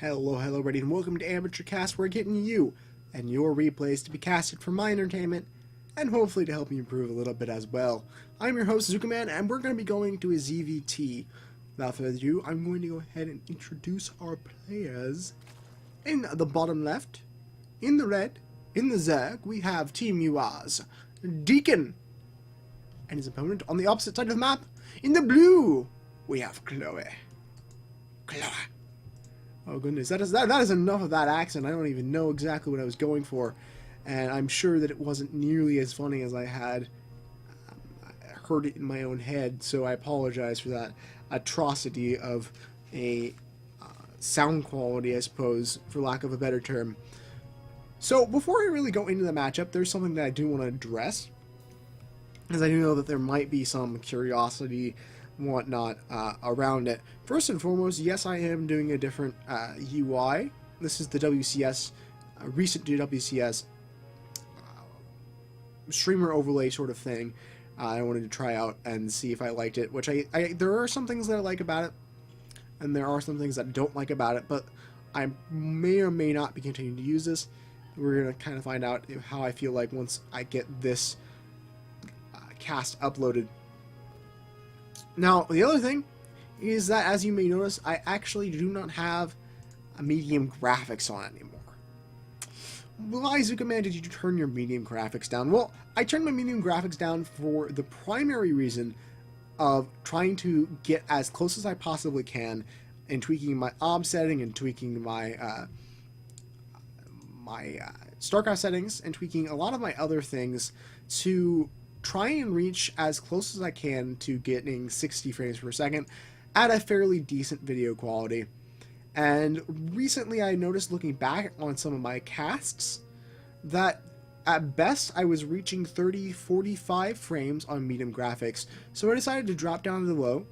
Hello, everybody, and welcome to Amateur Cast. We're getting you and your replays to be casted for my entertainment and hopefully to help you improve a little bit as well. I'm your host, ZookaMan, and we're going to be going to a ZVT. Without further ado, I'm going to go ahead and introduce our players. In the bottom left, in the red, in the Zerg, we have Team UR's Deakon and his opponent on the opposite side of the map. In the blue, we have Klohe. Oh goodness, that is enough of that accent. I don't even know exactly what I was going for, and I'm sure that it wasn't nearly as funny as I had heard it in my own head, so I apologize for that atrocity of a sound quality, I suppose, for lack of a better term. So before I really go into the matchup, there's something that I do want to address, because I do know that there might be some curiosity whatnot around it. First and foremost, yes, I am doing a different UI. This is the WCS, recent WCS streamer overlay sort of thing. I wanted to try out and see if I liked it, which there are some things that I like about it, and there are some things that I don't like about it, but I may or may not be continuing to use this. We're going to kind of find out how I feel like once I get this cast uploaded. Now, the other thing is that, as you may notice, I actually do not have a medium graphics on anymore. Why, ZookaMan, did you turn your medium graphics down? Well, I turned my medium graphics down for the primary reason of trying to get as close as I possibly can in tweaking my OB setting and tweaking my StarCraft settings and tweaking a lot of my other things to try and reach as close as I can to getting 60 frames per second at a fairly decent video quality. And recently I noticed, looking back on some of my casts, that at best I was reaching 30-45 frames on medium graphics. So I decided to drop down to low,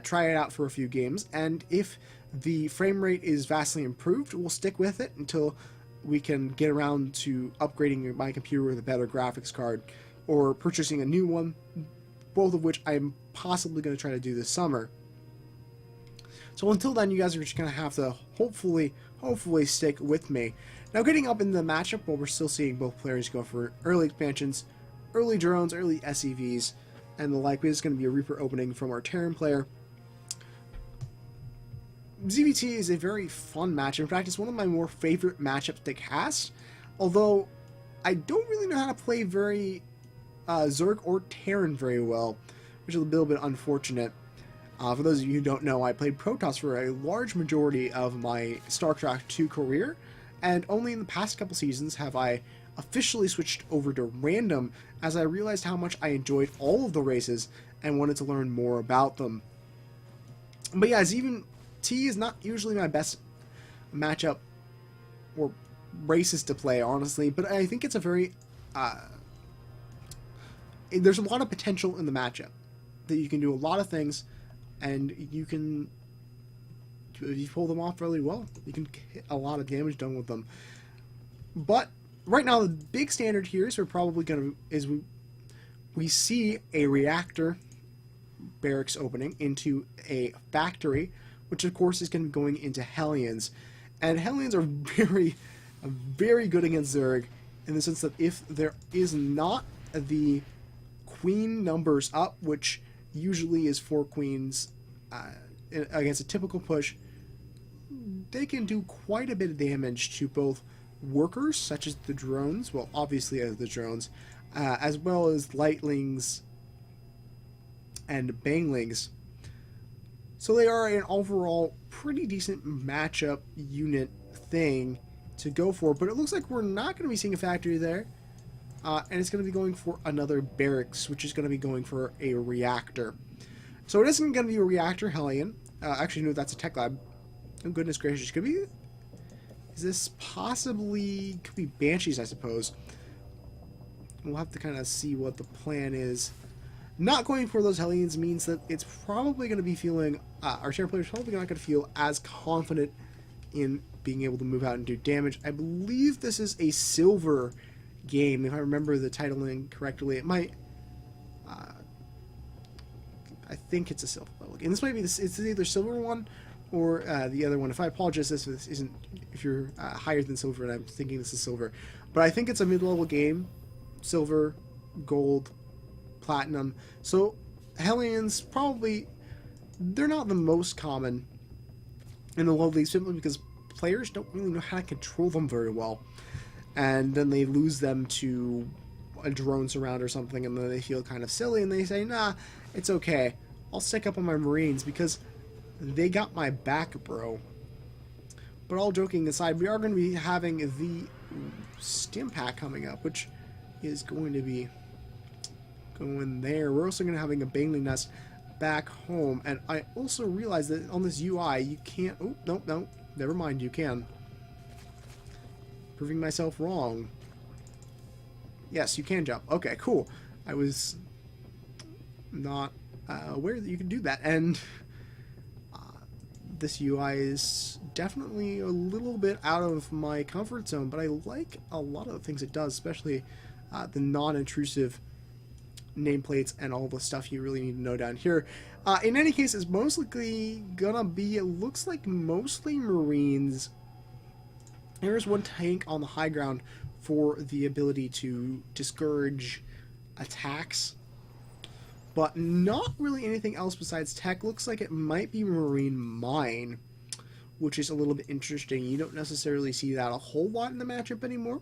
try it out for a few games, and if the frame rate is vastly improved, we'll stick with it until we can get around to upgrading my computer with a better graphics card, or purchasing a new one, both of which I'm possibly going to try to do this summer. So until then, you guys are just going to have to hopefully stick with me. Now, getting up in the matchup, while we're still seeing both players go for early expansions, early drones, early SCVs, and the like, is going to be a Reaper opening from our Terran player. ZVT is a very fun matchup. In fact, it's one of my more favorite matchups to cast, although I don't really know how to play Zerg or Terran very well, which is a little bit unfortunate. For those of you who don't know, I played Protoss for a large majority of my StarCraft 2 career, and only in the past couple seasons have I officially switched over to random, as I realized how much I enjoyed all of the races and wanted to learn more about them. But yeah, ZVT is not usually my best matchup or races to play, honestly, but I think it's a very there's a lot of potential in the matchup, that you can do a lot of things, and you can, if you pull them off really well, you can get a lot of damage done with them. But right now, the big standard here is we see a reactor barracks opening into a factory, which of course is going to be going into Hellions, and Hellions are very good against Zerg, in the sense that if there is not the queen numbers up, which usually is 4 queens against a typical push, they can do quite a bit of damage to both workers, such as the drones, well, obviously as the drones, as well as lightlings and banglings. So they are an overall pretty decent matchup unit thing to go for, but it looks like we're not going to be seeing a factory there. And it's going to be going for another barracks, which is going to be going for a reactor. So it isn't going to be a reactor Hellion. Actually, no, that's a tech lab. Oh, goodness gracious. Could be... Is this possibly... Could be Banshees, I suppose. We'll have to kind of see what the plan is. Not going for those Hellions means that it's probably going to be feeling... our Terran player's probably not going to feel as confident in being able to move out and do damage. I believe this is a silver game, if I remember the titling correctly. It might, I think it's a silver level game. This might be it's either silver one or the other one. If I apologize, this isn't, if you're higher than silver and I'm thinking this is silver, but I think it's a mid-level game. Silver, gold, platinum. So Hellions, probably, they're not the most common in the world league, simply because players don't really know how to control them very well, and then they lose them to a drone surround or something, and then they feel kind of silly, and they say, nah, it's okay, I'll stick up on my Marines because they got my back, bro. But all joking aside, we are going to be having the stim pack coming up, which is going to be going there. We're also going to be having a Bangling Nest back home, and I also realized that on this UI you can't, oh, no, never mind, you can. Proving myself wrong. Yes, you can jump. Okay, cool. I was not aware that you could do that, and this UI is definitely a little bit out of my comfort zone, but I like a lot of the things it does, especially the non-intrusive nameplates and all the stuff you really need to know down here. In any case, it's mostly gonna be, it looks like mostly Marines. There's one tank on the high ground for the ability to discourage attacks, but not really anything else besides tech. Looks like it might be Marine Mine, which is a little bit interesting. You don't necessarily see that a whole lot in the matchup anymore,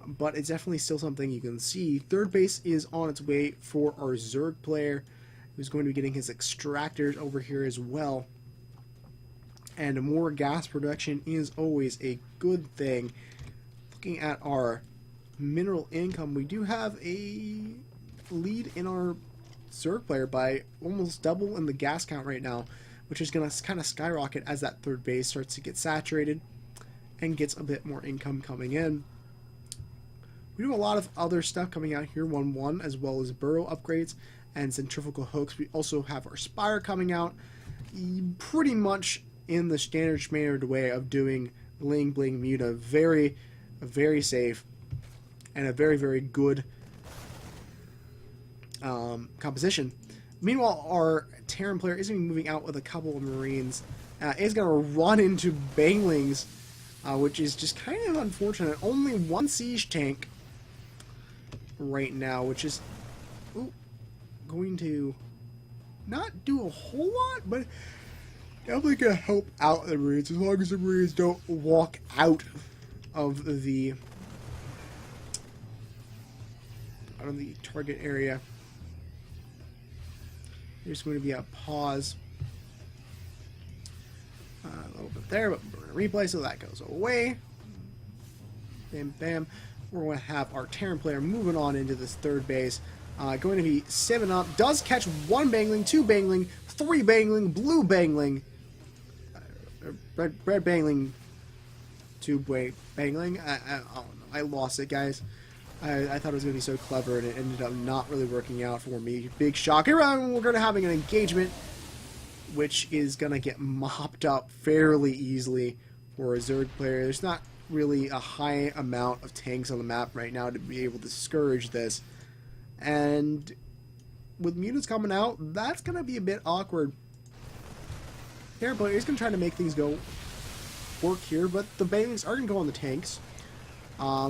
but it's definitely still something you can see. Third base is on its way for our Zerg player, who's going to be getting his extractors over here as well. And more gas production is always a good thing. Looking at our mineral income, we do have a lead in our Zerg player by almost double in the gas count right now, which is going to kind of skyrocket as that third base starts to get saturated and gets a bit more income coming in. We do a lot of other stuff coming out here, 1-1, as well as burrow upgrades and centrifugal hooks. We also have our Spire coming out, pretty much in the standard way of doing Ling Bling Muta. Very, very safe, and a very, very good composition. Meanwhile, our Terran player is going to be moving out with a couple of Marines. Is going to run into Banglings, which is just kind of unfortunate. Only one siege tank right now, which is going to not do a whole lot, but definitely going to help out the Marines, as long as the Marines don't walk out of the target area. There's going to be a pause a little bit there, but we're going to replay, so that goes away. Bam, bam. We're going to have our Terran player moving on into this third base. Going to be 7 up. Does catch 1 Bangling, 2 Bangling, 3 Bangling, blue Bangling, red Bangling, 2 Bangling. I don't know. I lost it, guys. I thought it was going to be so clever, and it ended up not really working out for me. Big shocker. We're going to having an engagement, which is going to get mopped up fairly easily for a Zerg player. There's not really a high amount of tanks on the map right now to be able to discourage this. And with mutants coming out, that's going to be a bit awkward. Terran player is going to try to make things work here, but the Banglings are going to go on the tanks.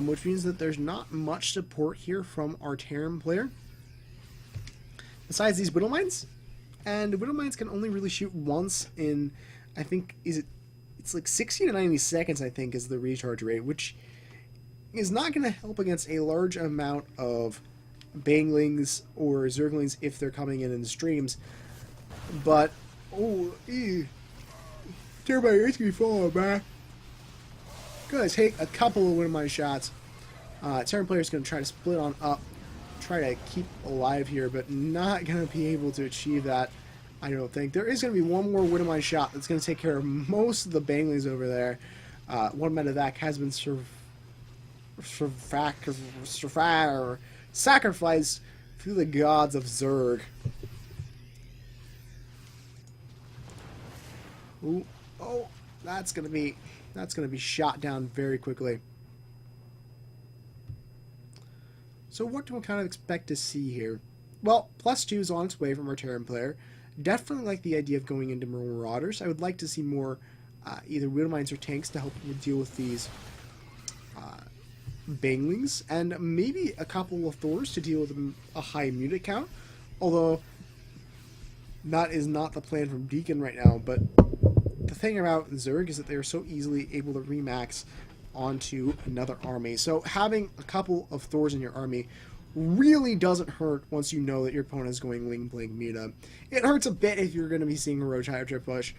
Which means that there's not much support here from our Terran player. Besides these Widow Mines, and Widow Mines can only really shoot once in, I think, it's like 60 to 90 seconds, I think, is the recharge rate, which is not going to help against a large amount of Banglings or Zerglings if they're coming in streams. But, Terran player is going to be falling back. Gonna take a couple of Widow Mine shots. Terran player is gonna try to split on up, try to keep alive here, but not gonna be able to achieve that, I don't think. There is gonna be one more Widow Mine shot that's gonna take care of most of the Banglings over there. One medevac has been sacrificed through the gods of Zerg. Ooh, oh, that's gonna be shot down very quickly. So what do we kind of expect to see here? Well, +2 is on its way from our Terran player. Definitely like the idea of going into Marauders. I would like to see more either Widowmines or tanks to help deal with these Banglings, and maybe a couple of Thors to deal with a high immunity count. Although, that is not the plan from Deakon right now, but the thing about Zerg is that they are so easily able to remax onto another army. So having a couple of Thors in your army really doesn't hurt once you know that your opponent is going Ling Bling Muta. It hurts a bit if you're going to be seeing a Roach Hydra push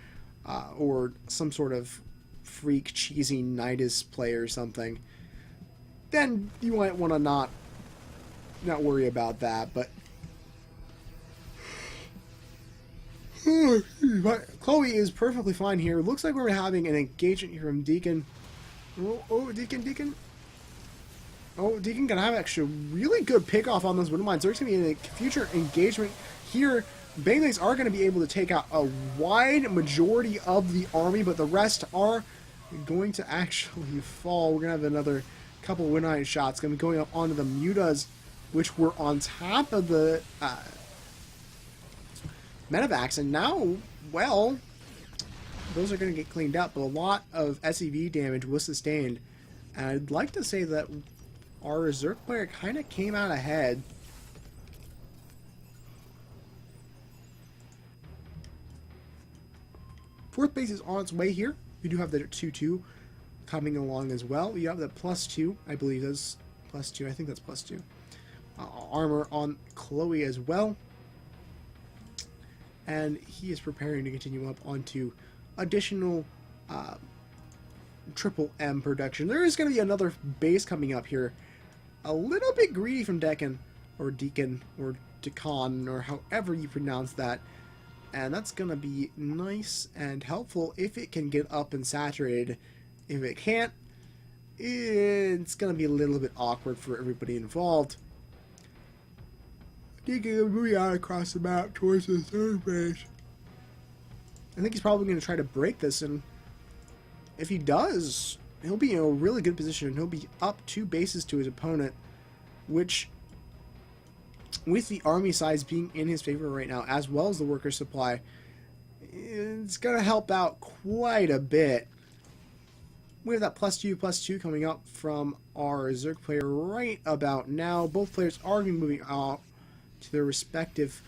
or some sort of freak cheesy Nidus play or something. Then you might want to not worry about that, but Klohe is perfectly fine here. Looks like we're having an engagement here from Deakon. Deakon. Oh, Deakon gonna have actually a really good pickoff on those Widowmines. There's gonna be a future engagement here. Banglings are gonna be able to take out a wide majority of the army, but the rest are going to actually fall. We're gonna have another couple of Widowmine shots gonna be going up onto the Mutas, which were on top of the Medivacs, and now, well, those are going to get cleaned up, but a lot of SEV damage was sustained. And I'd like to say that our Zerg player kind of came out ahead. Fourth base is on its way here. We do have the 2-2 coming along as well. You have the +2, I believe that's +2. I think that's +2. Armor on Klohe as well. And he is preparing to continue up onto additional triple M production. There is going to be another base coming up here. A little bit greedy from Deakon, or Deakon, or Deakon, or however you pronounce that. And that's going to be nice and helpful if it can get up and saturated. If it can't, it's going to be a little bit awkward for everybody involved. Deakon moving out across the map towards the third base. I think he's probably going to try to break this, and if he does, he'll be in a really good position, and he'll be up 2 bases to his opponent, which, with the army size being in his favor right now, as well as the worker supply, it's going to help out quite a bit. We have that +2/+2 coming up from our Zerg player right about now. Both players are going to be moving out to their respective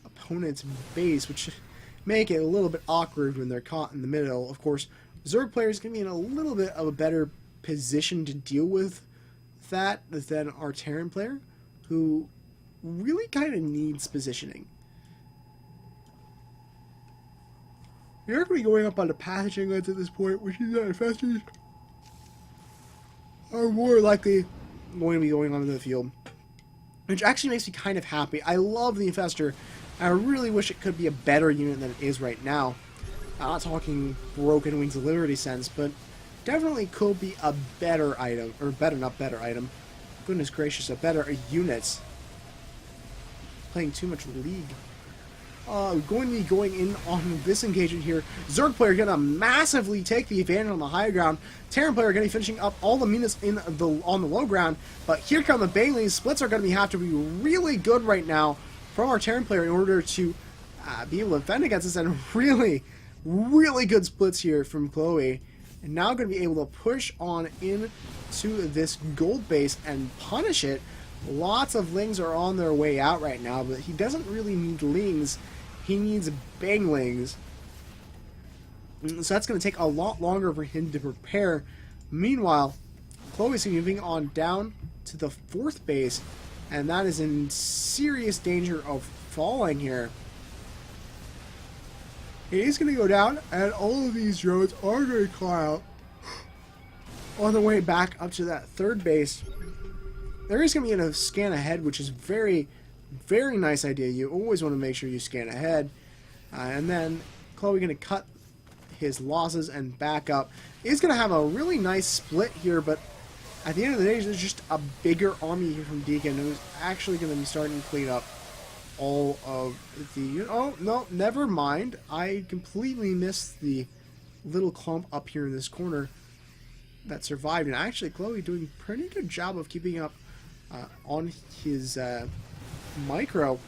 opponent's base, which make it a little bit awkward when they're caught in the middle. Of course, Zerg players can be in a little bit of a better position to deal with that than our Terran player, who really kind of needs positioning. You're going to be going up on the passaging lanes at this point, which is that infestors are more likely going to be going onto the field, which actually makes me kind of happy. I love the Infestor. I really wish it could be a better unit than it is right now. I'm not talking broken Wings of Liberty sense, but definitely could be a better item, or better, not better item. Goodness gracious, a better unit. Playing too much League. Going to be going in on this engagement here. Zerg player going to massively take the advantage on the high ground. Terran player going to be finishing up all the units on the low ground. But here come the Banglings. Splits are going to have to be really good right now from our Terran player in order to be able to defend against this. And really, really good splits here from Klohe. And now going to be able to push on into this gold base and punish it. Lots of Lings are on their way out right now, but he doesn't really need Lings. He needs Banglings. So that's going to take a lot longer for him to prepare. Meanwhile, Klohe's moving on down to the 4th base, and that is in serious danger of falling here. He's going to go down, and all of these drones are going to call out on the way back up to that 3rd base. There is going to be a scan ahead, which is very, very nice idea. You always want to make sure you scan ahead. And then Klohe going to cut his losses and back up. He's going to have a really nice split here, but at the end of the day, there's just a bigger army here from Deakon who's actually going to be starting to clean up all of the... Oh, no, never mind. I completely missed the little clump up here in this corner that survived. And actually, Klohe doing a pretty good job of keeping up on his micro.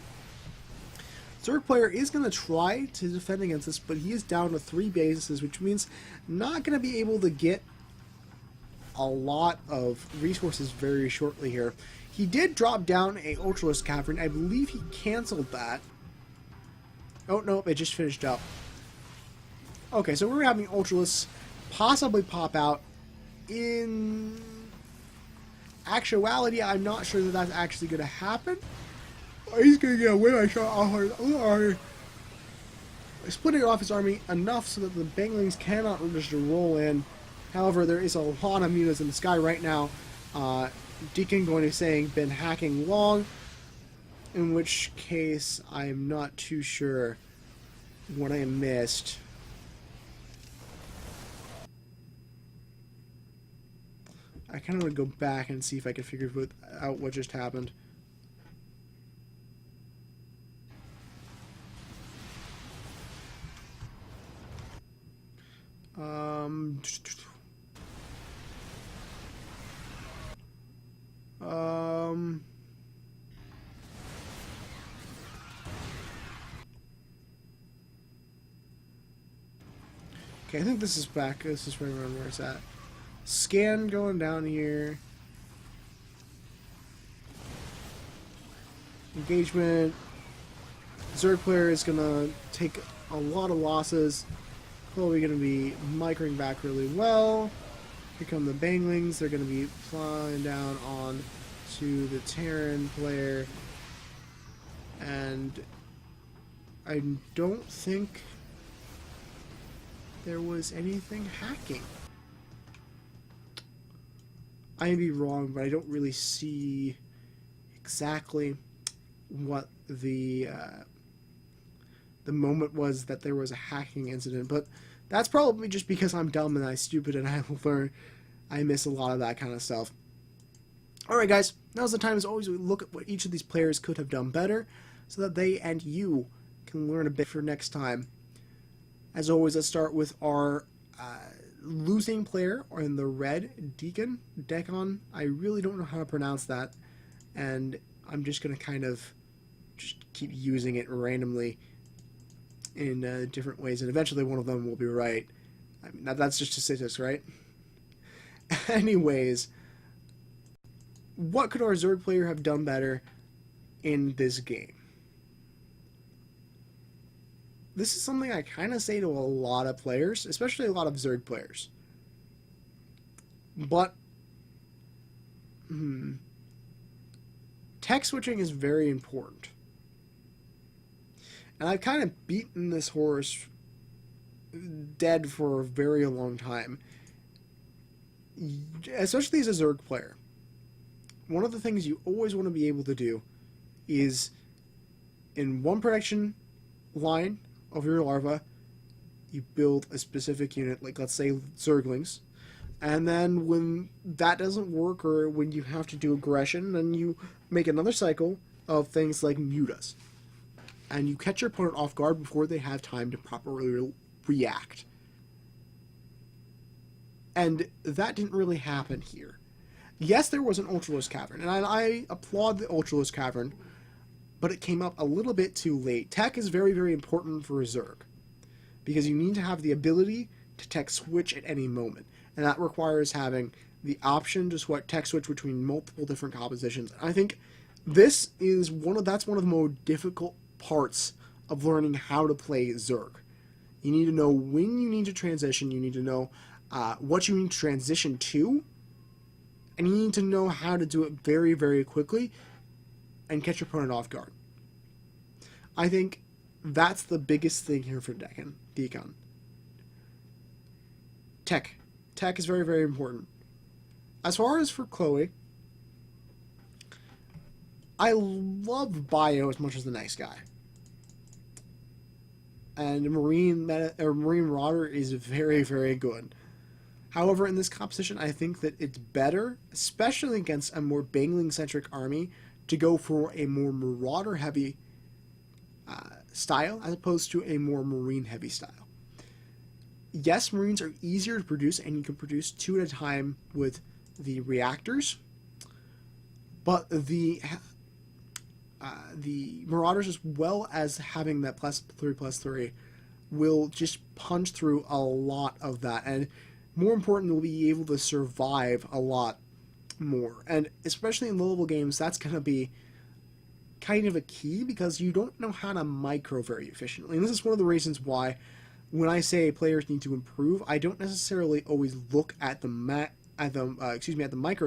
Zerg player is going to try to defend against this, but he is down to 3 bases, which means not going to be able to get a lot of resources very shortly here. He did drop down a Ultralisk Cavern. I believe he canceled that. Oh, no, it just finished up. Okay, so we're having Ultralisks possibly pop out. In actuality, I'm not sure that that's actually going to happen. He's going to get away by shot. Splitting off his army enough so that the Banglings cannot just roll in. However, there is a lot of mutas in the sky right now. Deakon going to saying been hacking long, in which case I'm not too sure what I missed. I kind of want to go back and see if I can figure out what just happened. Okay, I think this is back. This is right around where it's at. Scan going down here. Engagement. Zerg player is gonna take a lot of losses. Klohe gonna be microing back really well. Here come the Banglings. They're gonna be flying down on to the Terran player. And I don't think there was anything hacking. I may be wrong, but I don't really see exactly what the moment was that there was a hacking incident. But that's probably just because I'm dumb and I'm stupid and I miss a lot of that kind of stuff. Alright guys, now's the time as always we look at what each of these players could have done better so that they and you can learn a bit for next time. As always, let's start with our losing player in the red, Deakon. I really don't know how to pronounce that, and I'm just going to kind of just keep using it randomly in different ways, and eventually one of them will be right. I mean, that's just statistics, right? Anyways, what could our Zerg player have done better in this game? This is something I kind of say to a lot of players, especially a lot of Zerg players. But, tech switching is very important. And I've kind of beaten this horse dead for a very long time. Especially as a Zerg player. One of the things you always want to be able to do is, in one production line of your larva, you build a specific unit, like let's say Zerglings, and then when that doesn't work or when you have to do aggression, then you make another cycle of things like mutas, and you catch your opponent off guard before they have time to properly react. And that didn't really happen here. Yes, there was an Ultralisk Cavern, and I applaud the Ultralisk Cavern, but it came up a little bit too late. Tech is very, very important for a Zerg, because you need to have the ability to tech switch at any moment, and that requires having the option to tech switch between multiple different compositions. And I think this is that's one of the more difficult parts of learning how to play Zerg. You need to know when you need to transition, you need to know what you need to transition to, and you need to know how to do it very, very quickly and catch your opponent off guard. I think that's the biggest thing here for Deakon. Tech. Tech is very, very important. As far as for Klohe, I love Bio as much as the Nice Guy. And Marine Marauder is very, very good. However, in this composition, I think that it's better, especially against a more Bangling-centric army, to go for a more Marauder-heavy style as opposed to a more Marine-heavy style. Yes, Marines are easier to produce, and you can produce 2 at a time with the reactors, but the the Marauders, as well as having that +3/+3, will just punch through a lot of that, and more important, will be able to survive a lot more. And especially in low-level games, that's going to be kind of a key, because you don't know how to micro very efficiently. And this is one of the reasons why, when I say players need to improve, I don't necessarily always look at the micro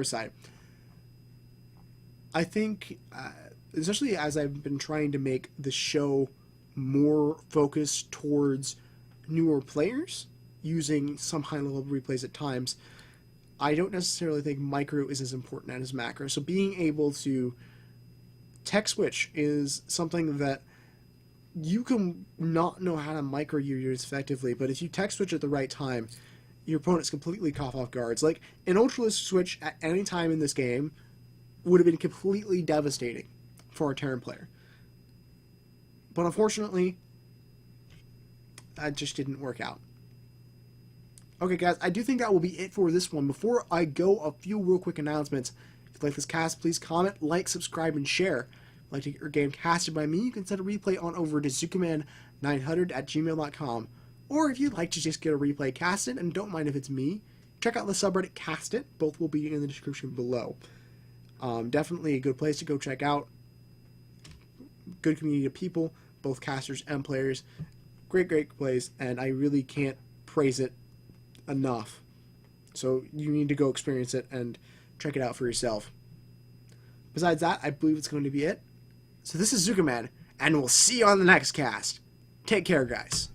side. I think, especially as I've been trying to make the show more focused towards newer players, using some high-level replays at times, I don't necessarily think micro is as important as macro. So being able to tech switch is something that you can not know how to micro your units effectively, but if you tech switch at the right time, your opponent's completely caught off guards. Like, an ultralisk switch at any time in this game would have been completely devastating for a Terran player. But unfortunately, that just didn't work out. Okay, guys, I do think that will be it for this one. Before I go, a few real quick announcements. If you like this cast, please comment, like, subscribe, and share. If you'd like to get your game casted by me, you can send a replay on over to ZookaMan900@gmail.com. Or if you'd like to just get a replay casted, and don't mind if it's me, check out the subreddit Cast It. Both will be in the description below. Definitely a good place to go check out. Good community of people, both casters and players. Great place, and I really can't praise it enough. So you need to go experience it and check it out for yourself. Besides that, I believe it's going to be it. So this is ZookaMan, and we'll see you on the next cast. Take care, guys.